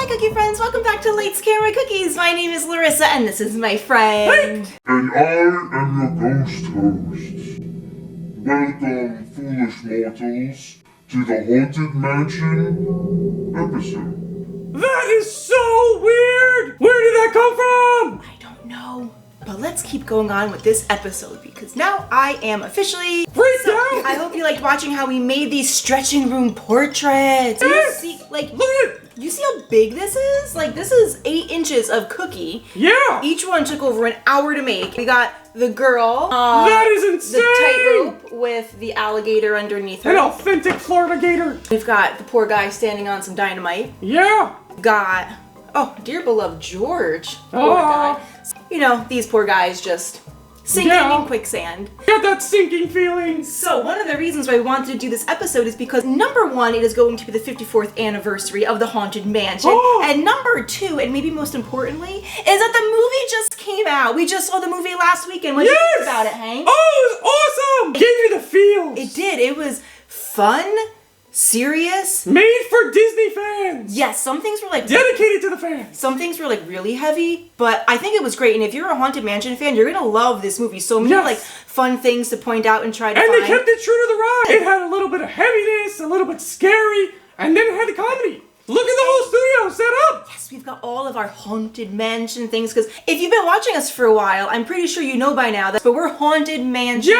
Cookie friends, welcome back to Late's Camera Cookies. My name is Larissa and this is my friend. And I am your ghost host. Welcome, foolish mortals, to the Haunted Mansion episode. That is so weird! Where did that come from? I don't know, but let's keep going on with this episode because now I am officially freaked out! I hope you liked watching how we made these stretching room portraits. Yes. You see, like, look at it! You see how big this is? Like, this is 8 inches of cookie. Yeah! Each one took over an hour to make. We got the girl. That is insane! The tightrope with the alligator underneath her. An authentic Florida gator. We've got the poor guy standing on some dynamite. Yeah! Got, oh, dear beloved George. Poor guy. You know, these poor guys just sinking in quicksand. Got that sinking feeling. So one of the reasons why we wanted to do this episode is because number one, it is going to be the 54th anniversary of the Haunted Mansion. And number two, and maybe most importantly, is that the movie just came out. We just saw the movie last weekend. What did you think about it, Hank? Oh, it was awesome! Gave me the feels. It did. It was fun, serious. Made for Disney fans. Yes, some things were like dedicated to the fans. Some things were like really heavy, but I think it was great. And if you're a Haunted Mansion fan, you're gonna love this movie. So many like fun things to point out and try to find. And they kept it true to the ride. It had a little bit of heaviness, a little bit scary, and then it had the comedy. Look at the whole studio set up! Yes, we've got all of our Haunted Mansion things, because if you've been watching us for a while, I'm pretty sure you know by now that but we're Haunted Mansion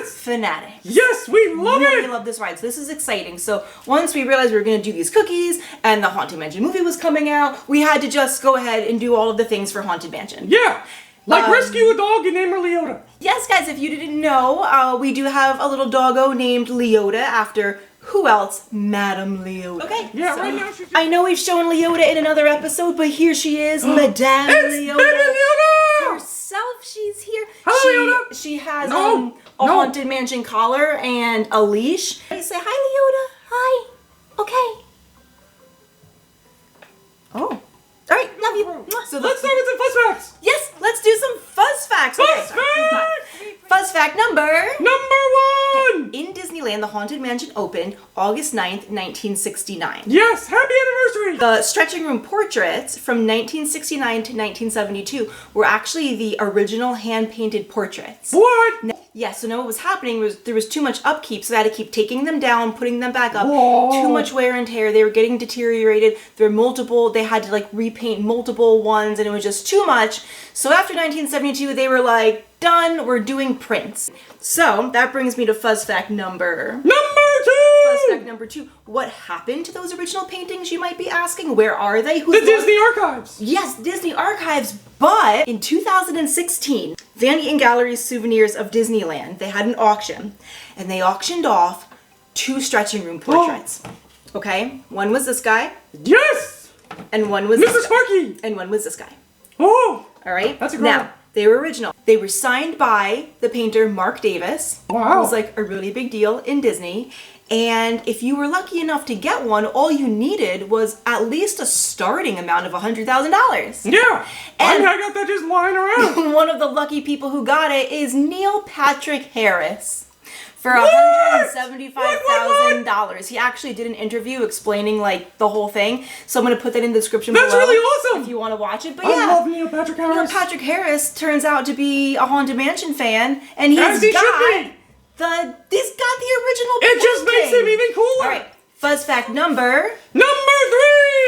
fanatics. Yes, we love it! We love this ride, so this is exciting. So once we realized we were going to do these cookies, and the Haunted Mansion movie was coming out, we had to just go ahead and do all of the things for Haunted Mansion. Yeah! Like rescue a dog and name her Leota. Yes, guys, if you didn't know, we do have a little doggo named Leota after who else? Madame Leota. Okay. Yeah, so, right now she's... I know we've shown Leota in another episode, but here she is, Madame Leota. Madame Leota! Herself, she's here. Hello, Leota. She has a Haunted Mansion collar and a leash. You say, hi, Leota. Hi. Okay. Oh. All right, love you. So let's start with some fuzz facts. Yes, let's do some fuzz facts. Fuzz facts! Fuzz fact number 1! In Disneyland, the Haunted Mansion opened August 9th, 1969. Yes, happy anniversary! The stretching room portraits from 1969 to 1972 were actually the original hand-painted portraits. What? Yeah, so now what was happening was there was too much upkeep, so they had to keep taking them down, putting them back up. Whoa. Too much wear and tear. They were getting deteriorated. There were multiple, they had to like repaint multiple ones, and it was just too much. So after 1972, they were like, done, we're doing prints. So that brings me to fuzz fact number 2! Fuzz fact number 2. What happened to those original paintings, you might be asking? Where are they? The Disney Archives! Yes, Disney Archives, but in 2016, Van Eaton Gallery's Souvenirs of Disneyland, they had an auction, and they auctioned off 2 stretching room portraits. Okay? One was this guy. Yes! And one was Mr. Sparky! And one was this guy. Oh! Alright? That's a great one. Now, they were original. They were signed by the painter Mark Davis. Wow. It was like a really big deal in Disney. And if you were lucky enough to get one, all you needed was at least a starting amount of $100,000. Yeah, and I got that just lying around. One of the lucky people who got it is Neil Patrick Harris for $175,000. He actually did an interview explaining like the whole thing, so I'm gonna put that in the description below. That's really awesome. If you want to watch it. But I love Neil Patrick Harris. Neil Patrick Harris turns out to be a Haunted Mansion fan, and he's got the original. It just makes him even cooler. All right, fuzz fact number 3.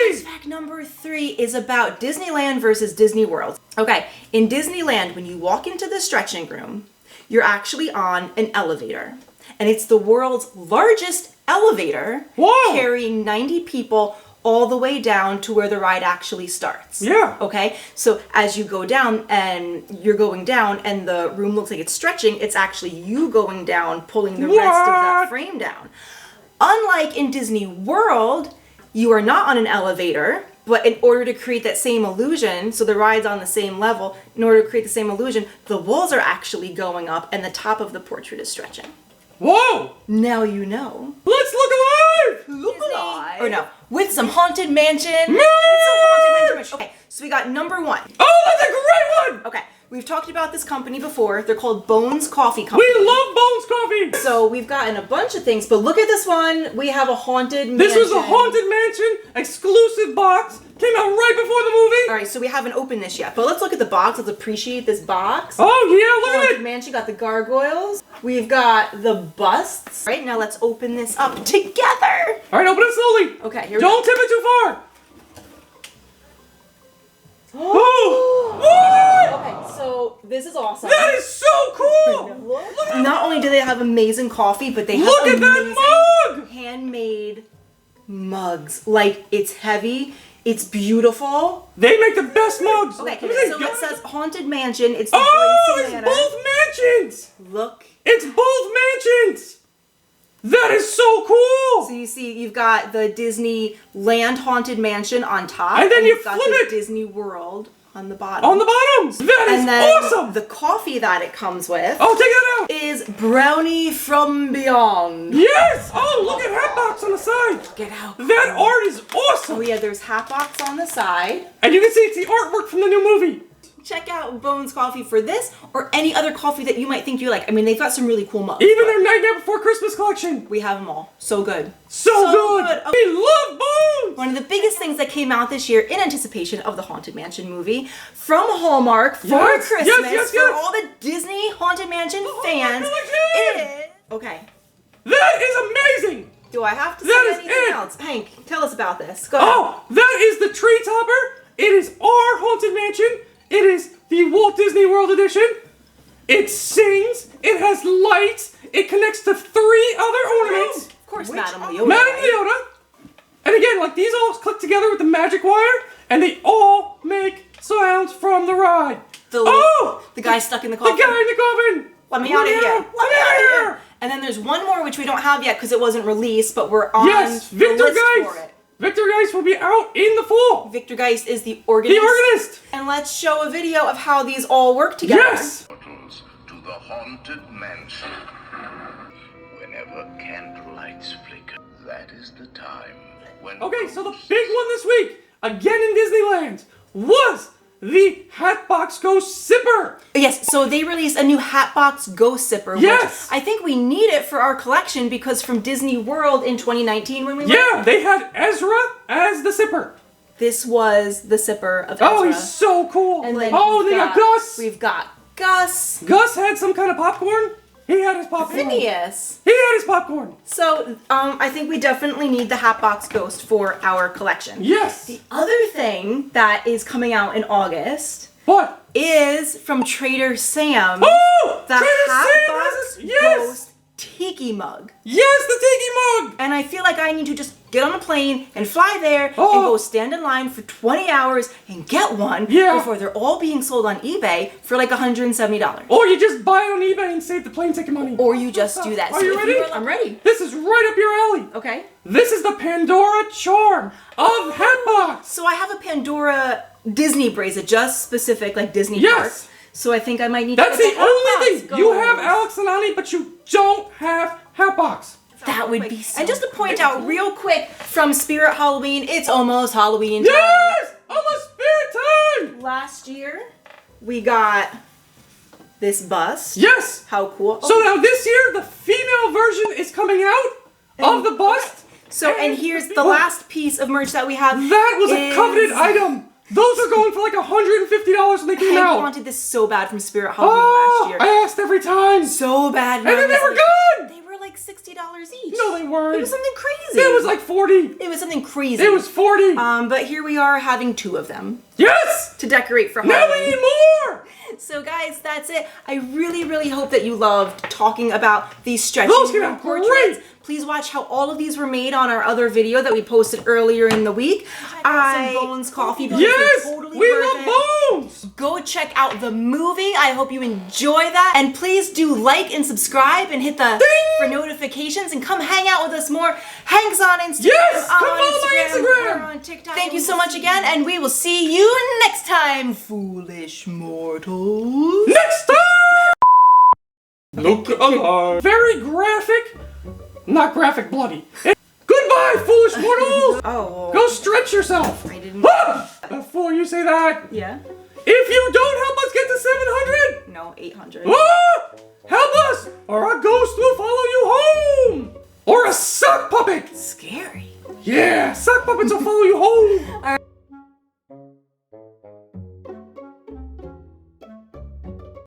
Fuzz fact number 3 is about Disneyland versus Disney World. Okay, in Disneyland, when you walk into the stretching room, you're actually on an elevator. And it's the world's largest elevator, carrying 90 people all the way down to where the ride actually starts. Yeah. Okay? So as you go down and you're going down and the room looks like it's stretching, it's actually you going down, pulling the rest of that frame down. Unlike in Disney World, you are not on an elevator. But in order to create that same illusion, so the ride's on the same level, in order to create the same illusion, the walls are actually going up and the top of the portrait is stretching. Whoa! Now you know. Let's look alive! Look alive! Or no, with some Haunted Mansion. With some Haunted Mansion. Okay, so we got number 1. Oh, that's a great one! Okay, We've talked about this company before. They're called Bones Coffee Company. We love Bones Coffee! So we've gotten a bunch of things, but look at this one. We have a haunted mansion. This was a haunted mansion exclusive box. Came out right before the movie. All right, so we haven't opened this yet, but let's look at the box. Let's appreciate this box. Oh yeah, look at Haunted it. mansion, got the gargoyles. We've got the busts. Right, now let's open this up together. All right, open it slowly. Okay, here we Don't tip it too far. Oh! Okay, so this is awesome. That is so cool. Not only do they have amazing coffee, but they have Look at amazing that mug. handmade mugs. Like, it's heavy, it's beautiful. They make the best mugs. Okay, Look at so this. it says Haunted Mansion. It's the Oh, Gracie it's Manor. both mansions. Look. It's both mansions. That is so cool. So you see, you've got the Disney Land Haunted Mansion on top. And then you you've got flip the it. Disney World on the bottom. On the bottoms. That is and then awesome. the coffee that it comes with Oh, take that out. is Brownie from Beyond. Yes. Oh, look at Hatbox on the side. Get out. That art is awesome. Oh yeah, there's Hatbox on the side. And you can see it's the artwork from the new movie. Check out Bones Coffee for this or any other coffee that you might think you like. I mean, they've got some really cool mugs. Even but their Nightmare Before Christmas collection. we have them all. So good. So good. Okay. We love Bones. One of the biggest things that came out this year in anticipation of the Haunted Mansion movie from Hallmark for Yes, Christmas yes, for yes. all the Disney Haunted Mansion fans. Collection. Okay. That is amazing. Do I have to That say is anything it. else? Hank, tell us about this. Go ahead. Oh, that is the Tree Topper. It is our Haunted Mansion. It is the Walt Disney World edition. It sings. It has lights. It connects to 3 other ornaments. Of course, Which Madame are- Leota. Madame right? Leota. And again, like these all click together with the magic wire, and they all make sounds from the ride. The guy stuck in the The coffin. guy in the coffin. Let me out of here. Let me out of here. And then there's one more which we don't have yet because it wasn't released, but we're on Yes, the Victor list for Geist. it. Victor Geist will be out in the fall. Victor Geist is the organist. The organist. And let's show a video of how these all work together. Yes. Portals to the haunted mansion. Whenever candlelights flicker, that is the time when. Okay, so the big one this week, again in Disneyland, was the Hatbox Ghost Sipper. Yes, so they released a new Hatbox Ghost Sipper. Yes. Which I think we need it for our collection because from Disney World in 2019 when we went, Yeah, they had Ezra as the Sipper. this was the Sipper of Ezra. Oh, he's so cool. And then Oh, we've they got Gus. We've got Gus. Gus had some kind of popcorn. He had his popcorn. Phineas. He had his popcorn. So, I think we definitely need the Hatbox Ghost for our collection. Yes. The other thing that is coming out in August What? is from Trader Sam's. Oh! The Trader Sam Hatbox has a- yes! Ghost Tiki Mug. Yes, the Tiki Mug. And I feel like I need to just get on a plane and fly there and Oh. go stand in line for 20 hours and get one Yeah. before they're all being sold on eBay for like $170. Or you just buy it on eBay and save the plane ticket money. Or you just do that. Are So you if ready? I'm ready. This is right up your alley. Okay. This is the Pandora Charm of Hatbox. So I have a Pandora Disney bracelet, just specific like Disney Yes. parks. So I think I might need That's to the get only Hatbox thing. You have Ghost. Alex and Ani, but you don't have Hatbox. That would be so. And just to point out real quick from Spirit Halloween, it's almost Halloween time. Yes! Almost spirit time! Last year, we got this bust. Yes! How cool. So now this year, the female version is coming out of the bust. So, and here's the What? last piece of merch that we have. That was a is- coveted item. Those are going for like $150 when they came Hank out. wanted this so bad from Spirit Halloween Oh, last year. I asked every time. So bad. And then they were good! They were like $60 each. No, they weren't. It was something crazy. It was like 40. It was something crazy. It was 40. But here we are having 2 of them Yes! to decorate for Now Halloween. we need more! So guys, that's it. I really, really hope that you loved talking about these stretching Those came room out portraits. great. Please watch how all of these were made on our other video that we posted earlier in the week. Some Bones coffee. Because Yes! they're totally We worth love it. bones! Go check out the movie. I hope you enjoy that. And please do like and subscribe and hit the for notifications and come hang out with us more. Hank's on Instagram. Yes! I'm Come on follow my Instagram. We're on TikTok. Thank you so much again, and we will see you next time, foolish mortals. Next time! Look alive. Very graphic. Not graphic bloody. Goodbye, foolish mortals! Oh. Go stretch yourself! I didn't. Ah! Before you say that, Yeah. if you don't help us get to 700? No, 800. Ah! Help us, or a ghost will follow you home! Or a sock puppet! Scary. Yeah, sock puppets will follow you home!